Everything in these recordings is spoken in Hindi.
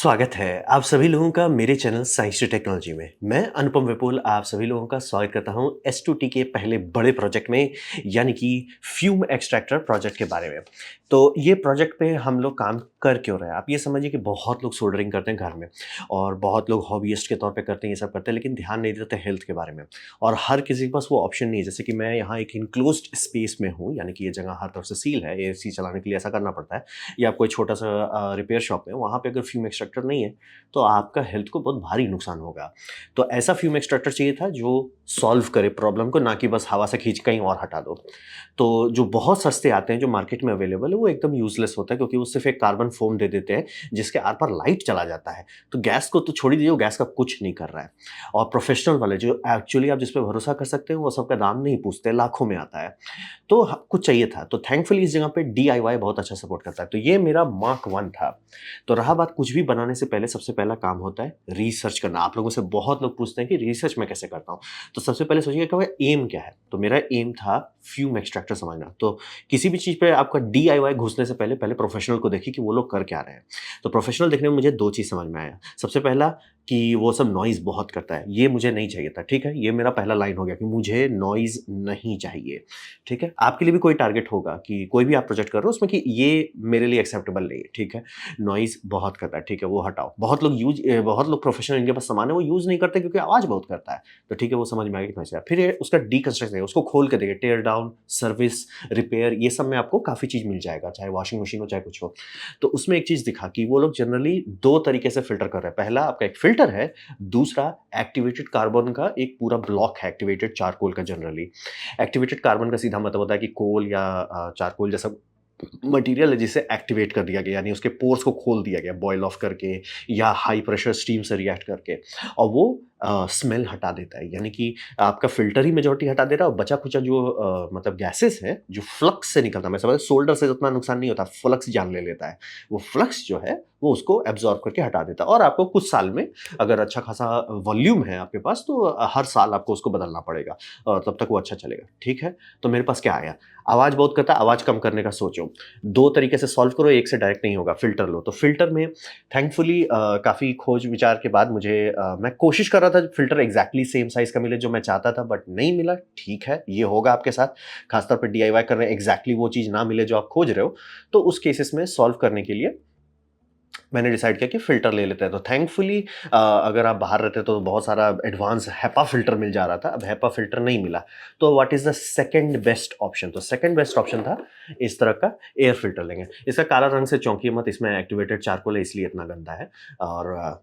स्वागत है आप सभी लोगों का मेरे चैनल साइंस टू टेक्नोलॉजी में। मैं अनुपम विपुल आप सभी लोगों का स्वागत करता हूं S2T के पहले बड़े प्रोजेक्ट में, यानी कि फ्यूम एक्सट्रैक्टर प्रोजेक्ट के बारे में। तो ये प्रोजेक्ट पे हम लोग काम कर क्यों रहे हैं? आप ये समझिए कि बहुत लोग सोल्डरिंग करते हैं घर में और बहुत लोग हॉबीइस्ट के तौर पे करते हैं, ये सब करते हैं, लेकिन ध्यान नहीं देते हेल्थ के बारे में। और हर किसी के पास वो ऑप्शन नहीं है। जैसे कि मैं यहाँ एक इनक्लोज्ड स्पेस में हूँ, यानी कि ये जगह हर तरफ से सील है, AC चलाने के लिए ऐसा करना पड़ता है। या कोई छोटा सा रिपेयर शॉप है, वहाँ पे अगर फ्यूम एक्सट्रैक्टर नहीं है तो आपका हेल्थ को बहुत भारी नुकसान होगा। तो ऐसा फ्यूम एक्सट्रैक्टर चाहिए था जो सॉल्व करे प्रॉब्लम को, ना कि बस हवा से खींच कहीं और हटा दो। तो जो बहुत सस्ते आते हैं, जो मार्केट में अवेलेबल है, वो एकदम यूजलेस होता है, क्योंकि वो सिर्फ एक कार्बन फोम दे देते हैं जिसके आर पार लाइट चला जाता है। तो गैस को तो छोड़ ही दीजिए, वो गैस का कुछ नहीं कर रहा है। और प्रोफेशनल वाले जो एक्चुअली आप जिस पे भरोसा कर सकते हो, वो सबका दाम नहीं पूछते, लाखों में आता है। तो कुछ चाहिए था, तो थैंकफुली इस जगह पे DIY बहुत अच्छा सपोर्ट करता है। तो ये मेरा मार्क 1 था। तो रहा बात, कुछ भी बनाने से पहले सबसे पहला काम होता है रिसर्च करना। आप लोगों से बहुत लोग पूछते हैं कि रिसर्च मैं कैसे करता हूँ। तो सबसे पहले सोचिए कि एम क्या है। तो मेरा एम था फ्यूम एक्सट्रैक्टर समझना। तो किसी भी चीज़ पे आपका DIY घुसने से पहले पहले प्रोफेशनल को देखिए कि वो लोग कर क्या रहे हैं। तो प्रोफेशनल देखने में मुझे दो चीज़ समझ में आया। सबसे पहला कि वो सब नॉइज़ बहुत करता है, ये मुझे नहीं चाहिए था। ठीक है, ये मेरा पहला लाइन हो गया कि मुझे नॉइज़ नहीं चाहिए। ठीक है, आपके लिए भी कोई टारगेट होगा कि कोई भी आप प्रोजेक्ट कर रहे हो उसमें कि ये मेरे लिए एक्सेप्टेबल नहीं है। ठीक है, नॉइज़ बहुत करता है, ठीक है, वो हटाओ। बहुत लोग प्रोफेशनल, इनके पास सामान है, वो यूज़ नहीं करते क्योंकि आवाज़ बहुत करता है। तो ठीक है, वो समझ में आ गया कि नॉइज़ है। फिर ये उसका डीकंस्ट्रक्शन है, उसको खोल के देखिए, टेयर डाउन, सर्विस, रिपेयर, ये सब में आपको काफ़ी चीज़ मिल जाएगा, चाहे वॉशिंग मशीन हो, चाहे कुछ हो। तो उसमें एक चीज़ दिखा कि वो लोग जनरली 2 तरीके से फ़िल्टर कर रहे हैं। पहला आपका एक फ़िल्टर है, दूसरा एक्टिवेटेड कार्बन का एक पूरा ब्लॉक है, एक्टिवेटेड चारकोल का जनरली। एक्टिवेटेड कार्बन का सीधा मतलब होता है कि कोल या चारकोल जैसा मटेरियल है जिसे एक्टिवेट कर दिया गया, यानी उसके पोर्स को खोल दिया गया बॉयल ऑफ करके या हाई प्रेशर स्टीम से रिएक्ट करके, और वो स्मेल हटा देता है। यानी कि आपका फिल्टर ही मेजॉरिटी हटा दे रहा है, और बचा खुचा जो मतलब गैसेस है जो फ्लक्स से निकलता है, मैं समझ सोल्डर से उतना नुकसान नहीं होता, फ्लक्स जान ले लेता है। वो फ्लक्स जो है वो उसको एब्जॉर्ब करके हटा देता है, और आपको कुछ साल में, अगर अच्छा खासा वॉल्यूम है आपके पास, तो हर साल आपको उसको बदलना पड़ेगा और तब तक वो अच्छा चलेगा। ठीक है, तो मेरे पास क्या आया, आवाज़ बहुत करता है, आवाज़ कम करने का सोचो। 2 तरीके से सॉल्व करो, एक से डायरेक्ट नहीं होगा, फ़िल्टर लो। तो फ़िल्टर में थैंकफुली काफ़ी खोज विचार के बाद मुझे मैं कोशिश कर रहा था फ़िल्टर एग्ज़ैक्टली सेम साइज़ का मिले जो मैं चाहता था, बट नहीं मिला। ठीक है, ये होगा आपके साथ, ख़ासतौर पे DIY कर रहे हैं, एग्ज़ैक्टली वो चीज़ ना मिले जो आप खोज रहे हो, तो उस केसेस में सॉल्व करने के लिए मैंने डिसाइड किया कि फ़िल्टर ले लेते हैं। तो थैंकफुली अगर आप बाहर रहते तो बहुत सारा एडवांस HEPA फ़िल्टर मिल जा रहा था। अब HEPA फ़िल्टर नहीं मिला, तो what is the second best option? तो सेकंड बेस्ट ऑप्शन था इस तरह का एयर फ़िल्टर लेंगे। इसका काला रंग से चौंकिए मत, इसमें एक्टिवेटेड चारकोल है इसलिए इतना गंदा है। और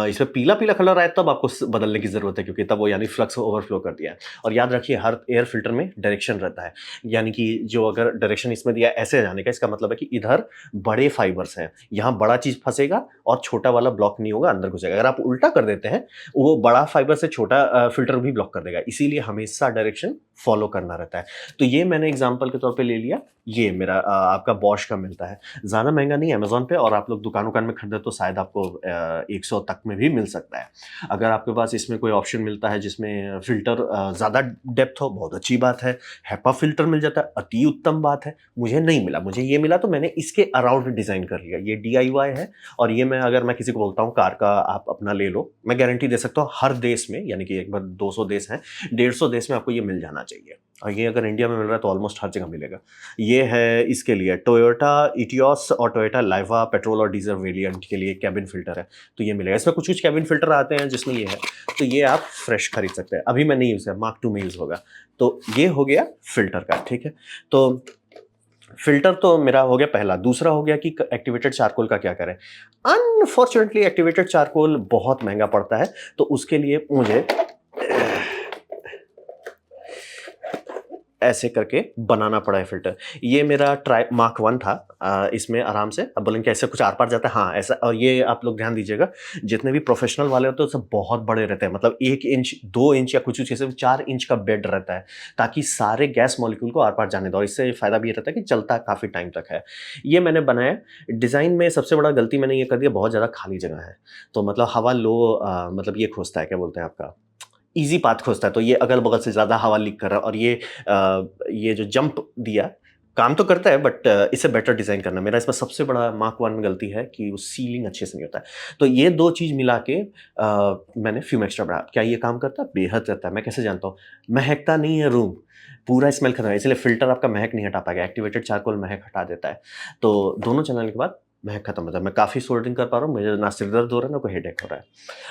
इसमें पीला-पीला कलर आए तब आपको बदलने की ज़रूरत है, क्योंकि तब वो यानी फ्लक्स ओवरफ्लो कर दिया है। और याद रखिए, हर एयर फ़िल्टर में डायरेक्शन रहता है, यानी कि जो अगर डायरेक्शन इसमें दिया है ऐसे जाने का, इसका मतलब है कि इधर बड़े फाइबर्स हैं, यहाँ बड़ा चीज़ फँसेगा और छोटा वाला ब्लॉक नहीं होगा, अंदर घुसेगा। अगर आप उल्टा कर देते हैं, वो बड़ा फाइबर से छोटा फ़िल्टर भी ब्लॉक कर देगा, इसीलिए हमेशा डायरेक्शन फ़ॉलो करना रहता है। तो ये मैंने एग्ज़ाम्पल के तौर पे ले लिया। ये मेरा आपका बॉश का मिलता है, ज़्यादा महँगा नहीं है अमेज़न पे, और आप लोग दुकान-वुकान में खरीदें तो शायद आपको 100 तक में भी मिल सकता है। अगर आपके पास इसमें कोई ऑप्शन मिलता है जिसमें फ़िल्टर ज़्यादा डेप्थ हो, बहुत अच्छी बात है। HEPA फ़िल्टर मिल जाता है, अति उत्तम बात है। मुझे नहीं मिला, मुझे ये मिला तो मैंने इसके अराउंड डिज़ाइन कर लिया। ये DIY है, और ये अगर मैं किसी को बोलता हूँ कार का आप अपना ले लो, मैं गारंटी दे सकता हूँ हर देश में, यानी कि एक बार 200 देश हैं, 150 देश में आपको ये मिल जाना चाहिए। और ये अगर इंडिया में मिल रहा है तो ऑलमोस्ट हर जगह मिलेगा। ये है इसके लिए टोयोटा इटियोस और टोयोटा लाइवा पेट्रोल और डीजल वेरिएंट के लिए कैबिन फ़िल्टर है, तो ये मिलेगा। इसमें कुछ-कुछ कैबिन फ़िल्टर आते हैं जिसमें ये है, तो ये आप फ्रेश खरीद सकते हैं। अभी मैं नहीं यूज़ किया, मार्क 2 में यूज़ होगा। तो ये हो गया फ़िल्टर का, ठीक है। तो फ़िल्टर तो मेरा हो गया पहला। दूसरा हो गया कि एक्टिवेटेड चारकोल का क्या करें? अनफॉर्चुनेटली एक्टिवेटेड चारकोल बहुत महँगा पड़ता है, तो उसके लिए मुझे ऐसे करके बनाना पड़ा है फ़िल्टर। ये मेरा ट्राई मार्क 1 था। इसमें आराम से अब बोलेंगे ऐसे कुछ आर-पार जाता है, हाँ, ऐसा। और ये आप लोग ध्यान दीजिएगा, जितने भी प्रोफ़ेशनल वाले होते हैं, वो सब बहुत बड़े रहते हैं। मतलब 1 इंच, 2 इंच या कुछ-कुछ ऐसे 4 इंच का बेड रहता है, ताकि सारे गैस मॉलिक्यूल को आर-पार जाने दो, और इससे फ़ायदा भी ये रहता है कि चलता काफ़ी टाइम तक है। ये मैंने बनाया। डिज़ाइन में सबसे बड़ा गलती मैंने ये कर दिया, बहुत ज़्यादा खाली जगह है। तो मतलब हवा लो, मतलब ये खोजता है, क्या बोलते हैं आपका, ईज़ी पाथ खोजता है, तो ये अगल-बगल से ज़्यादा हवा लीक कर रहा है, और ये जो जंप दिया, काम तो करता है बट इसे बेटर डिज़ाइन करना मेरा इसमें सबसे बड़ा मार्क 1 में गलती है कि वो सीलिंग अच्छे से नहीं होता है। तो ये 2 चीज़ मिला के मैंने फ्यूम एक्स्ट्रा बढ़ाया। क्या ये काम करता है? बेहद करता है। मैं कैसे जानता हूँ? महकता नहीं है रूम, पूरा स्मेल खत्म है, इसलिए फ़िल्टर आपका महक नहीं हटा पाएगा। एक्टिवेटेड चारकोल महक हटा देता है। तो दोनों चलाने के बाद महक खत्म होता है। मैं काफ़ी सोल्डरिंग कर पा रहा हूँ, मुझे ना सिर दर्द हो रहा है, ना कोई हेडेक हो रहा है।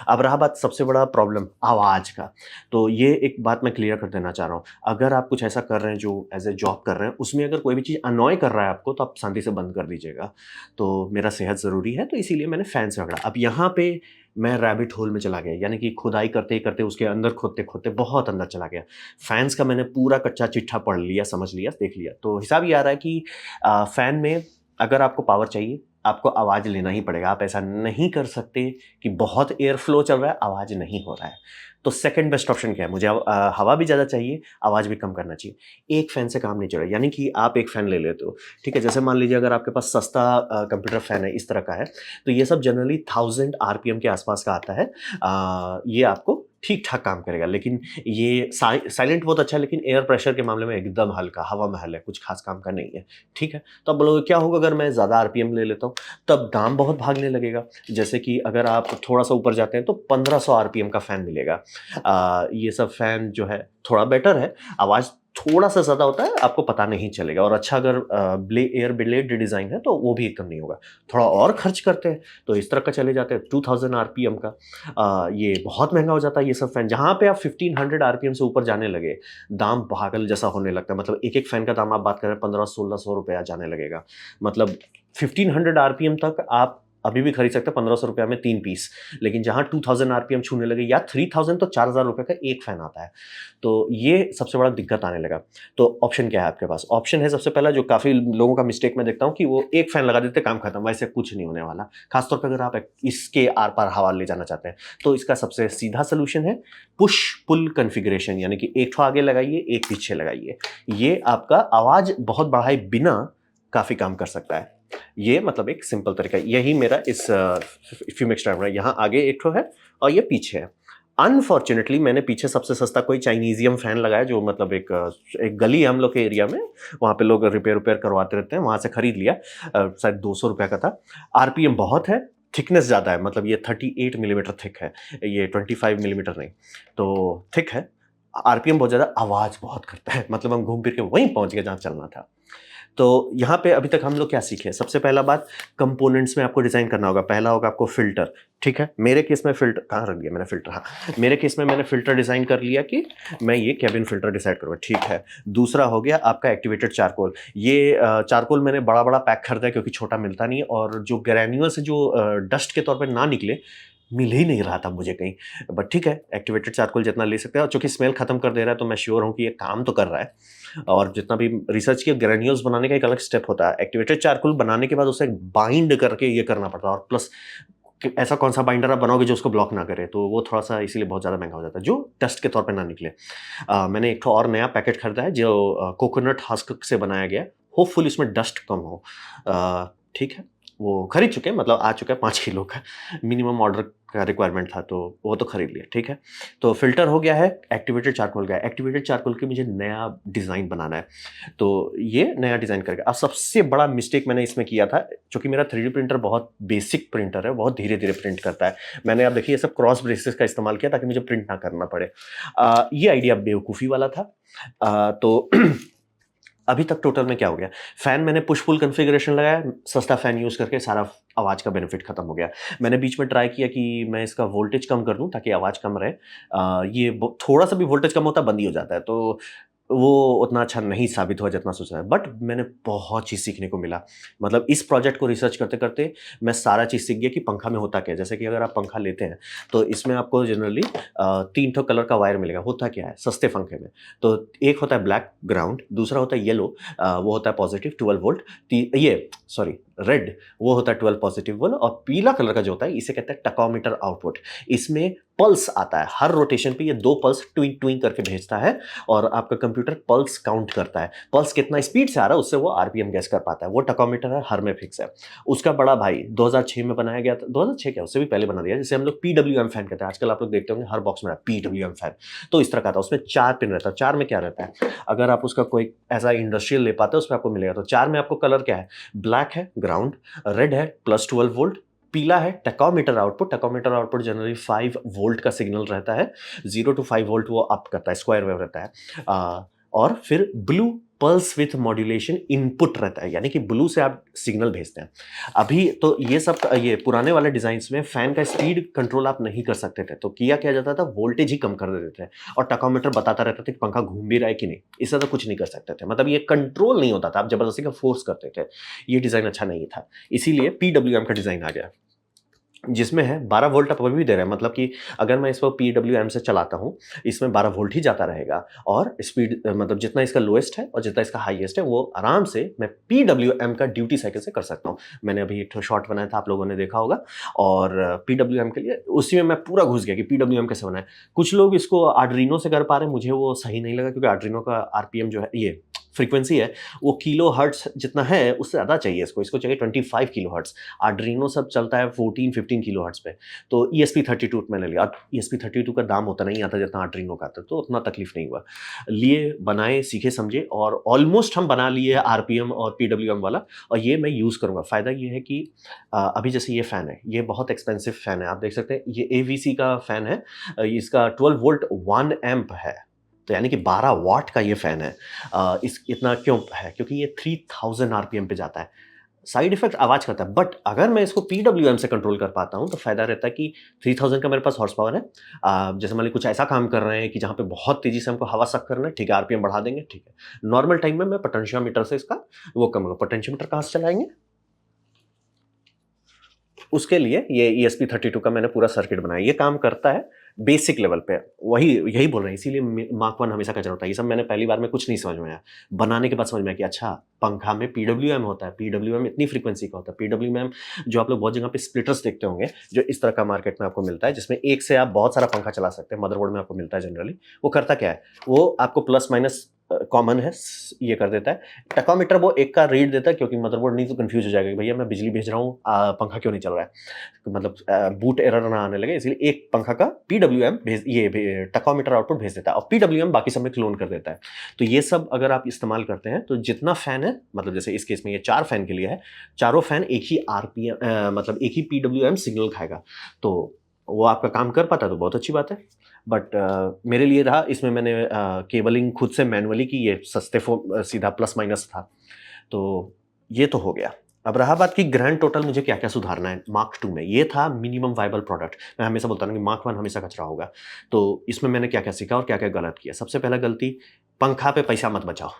अब रहा बात सबसे बड़ा प्रॉब्लम आवाज़ का, तो ये एक बात मैं क्लियर कर देना चाह रहा हूँ। अगर आप कुछ ऐसा कर रहे हैं जो एज़ अ जॉब कर रहे हैं, उसमें अगर कोई भी चीज़ अनॉय कर रहा है आपको, तो आप शांति से बंद कर दीजिएगा। तो मेरा सेहत ज़रूरी है, तो इसीलिए मैंने फ़ैन से पकड़ा। अब यहाँ पे मैं रैबिट होल में चला गया, यानी कि खुदाई करते ही करते उसके अंदर खोदते-खोदते बहुत अंदर चला गया। फैन्स का मैंने पूरा कच्चा चिट्ठा पढ़ लिया, समझ लिया, देख लिया। तो हिसाब ये आ रहा है कि फ़ैन में अगर आपको पावर चाहिए, आपको आवाज़ लेना ही पड़ेगा। आप ऐसा नहीं कर सकते कि बहुत एयर फ्लो चल रहा है, आवाज़ नहीं हो रहा है। तो सेकंड बेस्ट ऑप्शन क्या है? मुझे हवा भी ज़्यादा चाहिए, आवाज़ भी कम करना चाहिए। एक फ़ैन से काम नहीं चलेगा, यानी कि आप एक फ़ैन ले लेते हो, ठीक है? जैसे मान लीजिए अगर आपके पास सस्ता कंप्यूटर फ़ैन है, इस तरह का है, तो ये सब जनरली 1000 आरपीएम के आसपास का आता है। ये आपको ठीक-ठाक काम करेगा, लेकिन ये साइलेंट बहुत अच्छा है, लेकिन एयर प्रेशर के मामले में एकदम हल्का, हवा महल है, कुछ खास काम का नहीं है, ठीक है? तो आप बोलोगे क्या होगा अगर मैं ज़्यादा आरपीएम ले लेता हूँ? तब दाम बहुत भागने लगेगा। जैसे कि अगर आप थोड़ा-सा ऊपर जाते हैं तो 1500 आरपीएम का फ़ैन मिलेगा। ये सब फ़ैन जो है थोड़ा बेटर है, आवाज़ थोड़ा-सा ज़्यादा होता है, आपको पता नहीं चलेगा और अच्छा अगर एयर ब्लेड डिज़ाइन है तो वो भी एकदम नहीं होगा। थोड़ा और खर्च करते हैं तो इस तरह का चले जाते हैं 2000 आरपीएम का। ये बहुत महँगा हो जाता है ये सब फ़ैन। जहाँ पे आप 1500 आरपीएम से ऊपर जाने लगे, दाम पागल जैसा होने लगता है। मतलब एक-एक फ़ैन का दाम आप बात कर रहे हैं 1500-1600 रुपया जाने लगेगा। मतलब 1500 आरपीएम तक आप अभी भी खरीद सकते हैं 1500 रुपया में 3 पीस। लेकिन जहाँ 2000 आरपीएम छूने लगे या 3000 तो 4000 रुपए का एक फ़ैन आता है। तो ये सबसे बड़ा दिक्कत आने लगा। तो ऑप्शन क्या है आपके पास? ऑप्शन है सबसे पहला जो काफ़ी लोगों का मिस्टेक मैं देखता हूँ कि वो एक फ़ैन लगा देते हैं, काम खत्म, वैसे कुछ नहीं होने वाला। ख़ास तौर पे अगर आप इसके आर-पार हवा ले जाना चाहते हैं, तो इसका सबसे सीधा सॉल्यूशन है पुश पुल कॉन्फ़िगरेशन, यानी कि एक ठो आगे लगाइए, एक पीछे लगाइए। ये आपका आवाज़ बहुत बढ़ाए बिना काफ़ी काम कर सकता है। ये मतलब एक सिंपल तरीका है। यही मेरा इस फ्यूम एक्सट्रैक्टर है। यहाँ आगे एक ठो है और ये पीछे है। अनफॉर्च्यूनेटली मैंने पीछे सबसे सस्ता कोई चाइनीज़ियम फ़ैन लगाया जो मतलब एक गली है हम लोग के एरिया में, वहाँ पे लोग रिपेयर करवाते रहते हैं, वहाँ से खरीद लिया। शायद ₹200 का था। आरपीएम बहुत है, थिकनेस ज़्यादा है, मतलब ये 38 मिलीमीटर थिक है, ये 25 मिलीमीटर नहीं। तो थिक है, आरपीएम बहुत ज़्यादा, आवाज़ बहुत करता है, मतलब हम घूम फिर के वहीं पहुँच गए जहाँ चलना था। तो यहाँ पे अभी तक हम लोग क्या सीखे? सबसे पहला बात, कंपोनेंट्स में आपको डिज़ाइन करना होगा। पहला होगा आपको फ़िल्टर, ठीक है? मेरे केस में फ़िल्टर कहाँ रख दिया मैंने फ़िल्टर, हाँ। मेरे केस में मैंने फ़िल्टर डिज़ाइन कर लिया कि मैं ये केबिन फ़िल्टर डिसाइड करूँगा, ठीक है। दूसरा हो गया आपका एक्टिवेटेड चारकोल। ये चारकोल मैंने बड़ा-बड़ा पैक खरीदा है क्योंकि छोटा मिलता नहीं है और जो ग्रैन्युअल्स जो डस्ट के तौर पे ना निकले, मिल ही नहीं रहा था मुझे कहीं। बट ठीक है, एक्टिवेटेड चारकोल जितना ले सकते हैं और चूँकि स्मेल खत्म कर दे रहा है तो मैं श्योर हूँ कि ये काम तो कर रहा है। और जितना भी रिसर्च किया, ग्रैन्यूल्स बनाने का एक अलग स्टेप होता है। एक्टिवेटेड चारकोल बनाने के बाद उसे बाइंड करके ये करना पड़ता है और प्लस ऐसा कौन सा बाइंडर आप बनाओगे जो उसको ब्लॉक ना करे, तो वो थोड़ा सा इसीलिए बहुत ज़्यादा महंगा हो जाता है जो डस्ट के तौर पे ना निकले। मैंने एक और नया पैकेट खरीदा है जो कोकोनट हस्क से बनाया गया है, होपफुली इसमें डस्ट कम हो। ठीक है, वो खरीद चुके हैं, मतलब आ चुका है 5 किलो का, मिनिमम ऑर्डर का रिक्वायरमेंट था तो वो तो खरीद लिया, ठीक है। तो फ़िल्टर हो गया है, एक्टिवेटेड चारकोल का है। एक्टिवेटेड चारकोल की मुझे नया डिज़ाइन बनाना है, तो ये नया डिज़ाइन करेगा। अब सबसे बड़ा मिस्टेक मैंने इसमें किया था, चूँकि मेरा 3D प्रिंटर बहुत बेसिक प्रिंटर है, बहुत धीरे-धीरे प्रिंट करता है। मैंने अब देखिए ये सब क्रॉस ब्रेसेस का इस्तेमाल किया ताकि मुझे प्रिंट ना करना पड़े। ये आइडिया बेवकूफ़ी वाला था। तो अभी तक टोटल में क्या हो गया, फ़ैन मैंने पुश पुल कॉन्फ़िगरेशन लगाया, सस्ता फ़ैन यूज़ करके सारा आवाज़ का बेनिफिट खत्म हो गया। मैंने बीच में ट्राई किया कि मैं इसका वोल्टेज कम कर दूँ ताकि आवाज़ कम रहे। ये ब थोड़ा-सा भी वोल्टेज कम होता है, बंद ही हो जाता है, तो वो उतना अच्छा नहीं साबित हुआ जितना सोचा है। बट मैंने बहुत चीज़ सीखने को मिला। मतलब इस प्रोजेक्ट को रिसर्च करते-करते मैं सारा चीज़ सीख गया कि पंखा में होता क्या है। जैसे कि अगर आप पंखा लेते हैं, तो इसमें आपको जनरली 3 ठो कलर का वायर मिलेगा। होता क्या है सस्ते पंखे में? तो एक होता है ब्लैक ग्राउंड, दूसरा होता है येलो, वो होता है पॉज़िटिव 12 वोल्ट, ये सॉरी रेड, वो होता है 12 पॉज़िटिव वोल्ट, और पीला कलर का जो होता है इसे कहते हैं टकोमीटर आउटपुट। इसमें पल्स आता है, हर रोटेशन पे ये 2 पल्स ट्विंक ट्विंक करके भेजता है और आपका कंप्यूटर पल्स काउंट करता है। पल्स कितना स्पीड से आ रहा है उससे वो आरपीएम गैस कर पाता है। वो टकोमीटर है, हर में फिक्स है। उसका बड़ा भाई 2006 में बनाया गया था, 2006 क्या उससे भी पहले बना दिया, जिसे हम लोग पीडब्ल्यूएम फैन कहते हैं। आजकल आप लोग देखते होंगे हर बॉक्स में पीडब्ल्यूएम फैन। तो इस तरह का था, उसमें 4 पिन रहता है। 4 में क्या रहता है, अगर आप उसका कोई ऐसा इंडस्ट्रियल ले पाते हो उसमें आपको मिलेगा। तो 4 में आपको कलर क्या है, ब्लैक है ग्राउंड, रेड है +12 वोल्ट, पीला है टकोमीटर आउटपुट। टकोमीटर आउटपुट जनरली 5 वोल्ट का सिग्नल रहता है, 0 to 5 वोल्ट वो अप करता है, स्क्वायर वेव रहता है। और फिर blue pulse with modulation input रहता है, यानी कि ब्लू से आप सिग्नल भेजते हैं। अभी तो ये सब, ये पुराने वाले डिजाइन्स में फैन का स्पीड कंट्रोल आप नहीं कर सकते थे, तो किया जाता था, वोल्टेज ही कम कर देते थे और टकोमीटर बताता रहता था कि पंखा घूम भी रहा है कि नहीं। इससे तो कुछ नहीं कर सकते थे, मतलब ये कंट्रोल नहीं होता था, आप जबरदस्ती का फोर्स करते थे। ये डिजाइन अच्छा नहीं था, इसीलिए पीडब्ल्यूएम का डिजाइन आ गया, जिसमें है 12 वोल्ट आप अभी भी दे रहे हैं। मतलब कि अगर मैं इसको पीडब्ल्यूएम से चलाता हूँ, इसमें 12 वोल्ट ही जाता रहेगा और स्पीड मतलब जितना इसका लोएस्ट है और जितना इसका हाईएस्ट है वो आराम से मैं पीडब्ल्यूएम का ड्यूटी साइकिल से कर सकता हूँ। मैंने अभी एक शॉर्ट बनाया था, आप लोगों ने देखा होगा, और पीडब्ल्यूएम के लिए उसी में मैं पूरा घुस गया कि पीडब्ल्यूएम कैसे बनाए। कुछ लोग इसको आर्डिनो से कर पा रहे हैं, मुझे वो सही नहीं लगा, क्योंकि आर्डिनो का आरपीएम जो है, ये फ्रीक्वेंसी है, वो किलो हर्ट्स जितना है उससे ज़्यादा चाहिए इसको चाहिए 25 किलो हर्ट्स। आर्डिनो सब चलता है 14-15 किलो हर्ट्स पे। तो ESP32 मैंने लिया, और ESP32 का दाम उतना नहीं आता जितना आर्डिनो का आता, तो उतना तकलीफ नहीं हुआ। लिए, बनाए, सीखे समझे, और ऑलमोस्ट हम बना लिए आरपीएम और पीडब्ल्यूएम वाला, और ये मैं यूज़ करूँगा। फ़ायदा ये है कि अभी जैसे ये फ़ैन है, ये बहुत एक्सपेंसिव फ़ैन है, आप देख सकते हैं, ये एवीसी का फ़ैन है। इसका 12 वोल्ट 1 एम्प है, तो यानी कि 12 वाट का ये फ़ैन है। इस इतना क्यों है, क्योंकि ये 3000 आरपीएम पे जाता है। साइड इफेक्ट आवाज़ करता है, बट अगर मैं इसको पीडब्ल्यूएम से कंट्रोल कर पाता हूँ तो फ़ायदा रहता है कि 3000 का मेरे पास हॉर्स पावर है। जैसे मान लीजिए कुछ ऐसा काम कर रहे हैं कि जहाँ पे बहुत तेज़ी से हमको हवा सक करना है, ठीक है, आरपीएम बढ़ा देंगे, ठीक है। नॉर्मल टाइम में मैं पोटेंशियोमीटर से इसका वो कम होगा। पोटेंशियोमीटर कहाँ से चलाएंगे, उसके लिए ये ESP32 का मैंने पूरा सर्किट बनाया। ये काम करता है बेसिक लेवल पे, वही यही बोल रहे हैं, इसीलिए मार्क 1 हमेशा कचरा होता है। ये सब मैंने पहली बार में कुछ नहीं समझ में आया, बनाने के बाद समझ में आया कि अच्छा, पंखा में पीडब्ल्यूएम होता है, पीडब्ल्यूएम इतनी फ्रीक्वेंसी का होता है। पीडब्ल्यूएम जो आप लोग बहुत जगह पे स्प्लिटर्स देखते होंगे, जो इस तरह का मार्केट में आपको मिलता है, जिसमें एक से आप बहुत सारा पंखा चला सकते हैं, मदरबोर्ड में आपको मिलता है जनरली। वो करता क्या है, वो आपको प्लस माइनस कॉमन है, ये कर देता है। टकोमीटर वो एक का रीड देता है, क्योंकि मदरबोर्ड नहीं तो कंफ्यूज हो जाएगा कि भैया मैं बिजली भेज रहा हूँ, पंखा क्यों नहीं चल रहा है, मतलब बूट एरर ना आने लगे, इसलिए एक पंखा का पीडब्ल्यूएम भेज, ये टकोमीटर आउटपुट भेज देता है, और पीडब्ल्यूएम बाकी सब में क्लोन कर देता है। तो ये सब अगर आप इस्तेमाल करते हैं तो जितना फैन है, मतलब जैसे इस केस में ये 4 फैन के लिए है, चारों फैन एक ही आरपीएम मतलब एक ही पीडब्ल्यूएम सिग्नल खाएगा, तो वो आपका काम कर पाता है तो बहुत अच्छी बात है। बट मेरे लिए रहा, इसमें मैंने केबलिंग खुद से मैनुअली की, ये सस्ते सीधा प्लस माइनस था, तो ये तो हो गया। अब रहा बात कि ग्रैंड टोटल मुझे क्या क्या सुधारना है मार्क 2 में। ये था मिनिमम वायबल प्रोडक्ट। मैं हमेशा बोलता हूँ कि मार्क 1 हमेशा कचरा होगा, तो इसमें मैंने क्या क्या सीखा और क्या क्या गलत किया। सबसे पहला गलती, पंखा पे पैसा मत बचाओ,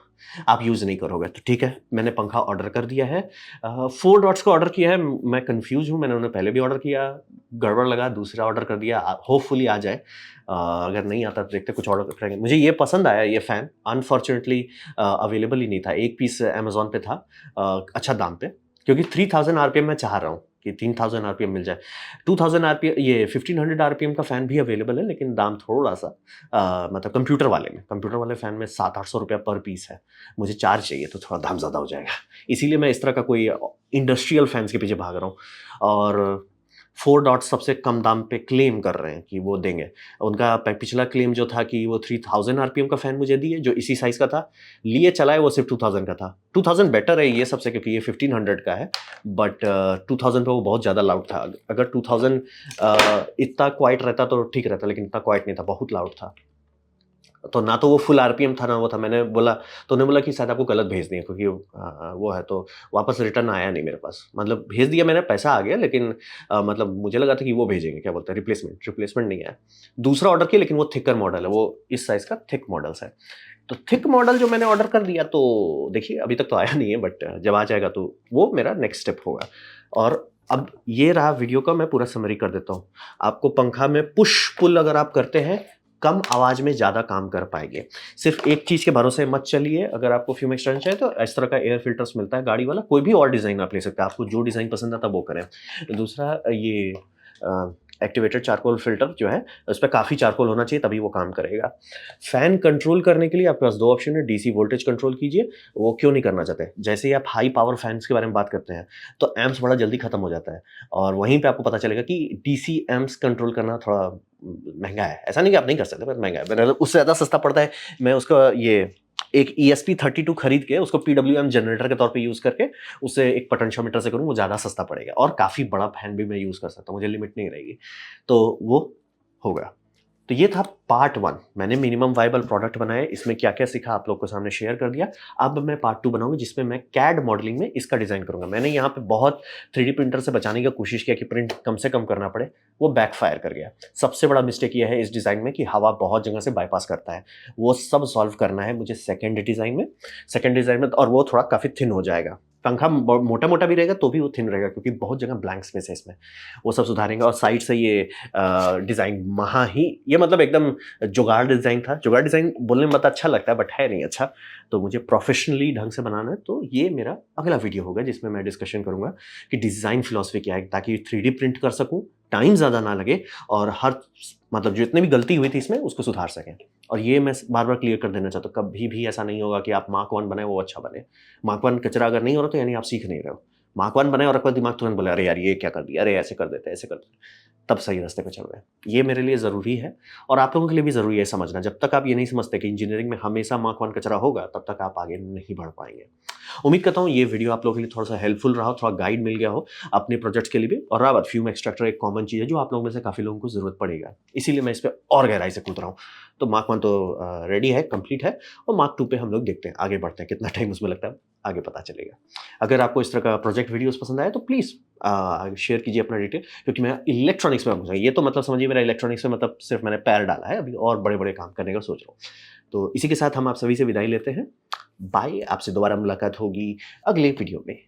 आप यूज़ नहीं करोगे तो ठीक है। मैंने पंखा ऑर्डर कर दिया है, 4 डॉट्स का ऑर्डर किया है। मैं कंफ्यूज हूँ, मैंने उन्हें पहले भी ऑर्डर किया, गड़बड़ लगा, दूसरा ऑर्डर कर दिया, होपफुली आ जाए। अगर नहीं आता तो देखते, कुछ ऑर्डर करेंगे। मुझे ये पसंद आया, ये फ़ैन अनफॉर्चुनेटली अवेलेबल ही नहीं था। एक पीस अमेज़न पे था, अच्छा दाम पे, क्योंकि 3000 आरपीएम मैं चाह रहा हूँ कि 3000 आरपीएम मिल जाए। 2000 आरपीएम, ये 1500 आरपीएम का फ़ैन भी अवेलेबल है, लेकिन दाम थोड़ा-सा मतलब कंप्यूटर वाले फ़ैन में 700-800 रुपया पर पीस है। मुझे 4 चाहिए तो थोड़ा दाम ज़्यादा हो जाएगा। इसीलिए मैं इस तरह का कोई इंडस्ट्रियल फ़ैन्स के पीछे भाग रहा हूँ, और 4 डॉट्स सबसे कम दाम पे क्लेम कर रहे हैं कि वो देंगे। उनका पिछला क्लेम जो था कि वो 3000 आरपीएम का फ़ैन मुझे दिए, जो इसी साइज़ का था। लिए चलाए वो सिर्फ 2000 का था। 2000 बेटर है ये सबसे, क्योंकि ये 1500 का है, बट 2000 पे वो बहुत ज़्यादा लाउड था। अगर 2000 इतना क्वाइट रहता तो ठीक रहता, लेकिन इतना क्वाइट नहीं था, बहुत लाउड था। तो ना तो वो फुल आरपीएम था, ना वो था। मैंने बोला तो उन्होंने बोला कि शायद आपको गलत भेज दिए, क्योंकि वो है, तो वापस रिटर्न आया नहीं मेरे पास। मतलब भेज दिया मैंने, पैसा आ गया, लेकिन मतलब मुझे लगा था कि वो भेजेंगे, क्या बोलते हैं, रिप्लेसमेंट नहीं आया। दूसरा ऑर्डर किया, लेकिन वो थिकर मॉडल है, वो इस साइज़ का थिक मॉडल्स है। तो थिक मॉडल जो मैंने ऑर्डर कर दिया, तो देखिए अभी तक तो आया नहीं है, बट जब आ जाएगा तो वो मेरा नेक्स्ट स्टेप होगा। और अब ये रहा वीडियो का, मैं पूरा समरी कर देता हूँ। आपको पंखा में पुश पुल अगर आप करते हैं, कम आवाज़ में ज़्यादा काम कर पाएंगे। सिर्फ एक चीज़ के भरोसे मत चलिए। अगर आपको फ्यूम एक्सटेंशन चाहिए तो इस तरह का एयर फिल्टर्स मिलता है गाड़ी वाला, कोई भी और डिज़ाइन आप ले सकते हैं, आपको जो डिज़ाइन पसंद आता वो करें। दूसरा, ये एक्टिवेटेड चारकोल फिल्टर जो है, उस पे काफ़ी चारकोल होना चाहिए तभी वो काम करेगा। फ़ैन कंट्रोल करने के लिए आपके पास 2 ऑप्शन है, डीसी वोल्टेज कंट्रोल कीजिए, वो क्यों नहीं करना चाहते? जैसे ही आप हाई पावर फैन्स के बारे में बात करते हैं, तो एम्प्स बड़ा जल्दी खत्म हो जाता है और वहीं पे आपको पता चलेगा कि डीसी एम्प्स कंट्रोल करना थोड़ा महँगा है। ऐसा नहीं कि आप नहीं कर सकते, पर महँगा है। मतलब उससे ज़्यादा सस्ता पड़ता है, मैं उसका ये एक ESP32 खरीद के उसको PWM जनरेटर के तौर पे यूज़ करके उसे एक पोटेंशियोमीटर से करूँ, वो ज़्यादा सस्ता पड़ेगा और काफ़ी बड़ा फैन भी मैं यूज़ कर सकता हूँ, मुझे लिमिट नहीं रहेगी। तो वो होगा। तो ये था पार्ट 1। मैंने मिनिमम वायबल प्रोडक्ट बनाया, इसमें क्या-क्या सीखा आप लोग के सामने शेयर कर दिया। अब मैं पार्ट 2 बनाऊँगा जिसमें मैं कैड मॉडलिंग में इसका डिज़ाइन करूँगा। मैंने यहाँ पे बहुत 3D प्रिंटर से बचाने की कोशिश किया कि प्रिंट कम से कम करना पड़े, वो बैकफायर कर गया। सबसे बड़ा मिस्टेक ये है इस डिज़ाइन में कि हवा बहुत जगह से बायपास करता है। वो सब सॉल्व करना है मुझे सेकंड डिज़ाइन में और वो थोड़ा काफ़ी थिन हो जाएगा। पंखा मोटा-मोटा भी रहेगा तो भी वो थिन रहेगा क्योंकि बहुत जगह ब्लैंक स्पेस है इसमें। वो सब सुधारेंगे और साइड से ये डिज़ाइन महा ही ये मतलब एकदम जुगाड़ डिज़ाइन था। जुगाड़ डिज़ाइन बोलने में बड़ा अच्छा लगता है बट है नहीं अच्छा। तो मुझे प्रोफ़ेशनली ढंग से बनाना है, तो ये मेरा अगला वीडियो होगा जिसमें मैं डिस्कशन करूँगा कि डिज़ाइन फ़िलॉसफ़ी क्या है ताकि 3D प्रिंट कर सकूँ, टाइम ज़्यादा ना लगे और हर मतलब जितनी भी गलती हुई थी इसमें उसको सुधार सकें। और ये मैं बार-बार क्लियर कर देना चाहता हूँ, कभी भी ऐसा नहीं होगा कि आप मार्क 1 बनाएँ वो अच्छा बने। मार्क 1 कचरा अगर नहीं हो रहा तो यानी आप सीख नहीं रहे हो। मार्क 1 बनाए और आपका दिमाग तुरंत बोले, "अरे यार ये क्या कर दिया? अरे ऐसे कर देते, ऐसे कर देते।" तब सही रास्ते पे चल रहे हैं। ये मेरे लिए ज़रूरी है और आप लोगों के लिए भी ज़रूरी है समझना। जब तक आप ये नहीं समझते कि इंजीनियरिंग में हमेशा मार्क 1 कचरा होगा, तब तक आप आगे नहीं बढ़ पाएँगे। उम्मीद करता हूँ ये वीडियो आप लोगों के लिए थोड़ा-सा हेल्पफुल रहा हो, थोड़ा गाइड मिल गया हो अपने प्रोजेक्ट्स के लिए भी। और रहा बात फ्यूम एक्सट्रैक्टर एक कॉमन चीज़ है जो आप लोगों में से काफ़ी लोगों को ज़रूरत पड़ेगा। इसीलिए मैं इस पे और गहराई से कूद रहा हूँ। तो मार्क 1 तो रेडी है, कंप्लीट है और मार्क 2 पे हम लोग देखते हैं, आगे बढ़ते हैं। कितना टाइम उसमें लगता है, आगे पता चलेगा। अगर आपको इस तरह का प्रोजेक्ट वीडियोज़ पसंद आया तो प्लीज़ शेयर कीजिए अपना डिटेल क्योंकि मैं इलेक्ट्रॉनिक्स में घुसा ये तो मतलब समझिए मेरा इलेक्ट्रॉनिक्स में मतलब सिर्फ मैंने पैर डाला है, अभी और बड़े-बड़े काम करने का सोच रहा हूँ। तो इसी के साथ हम आप सभी से विदाई लेते हैं। बाय, आपसे दोबारा मुलाकात होगी अगले वीडियो में।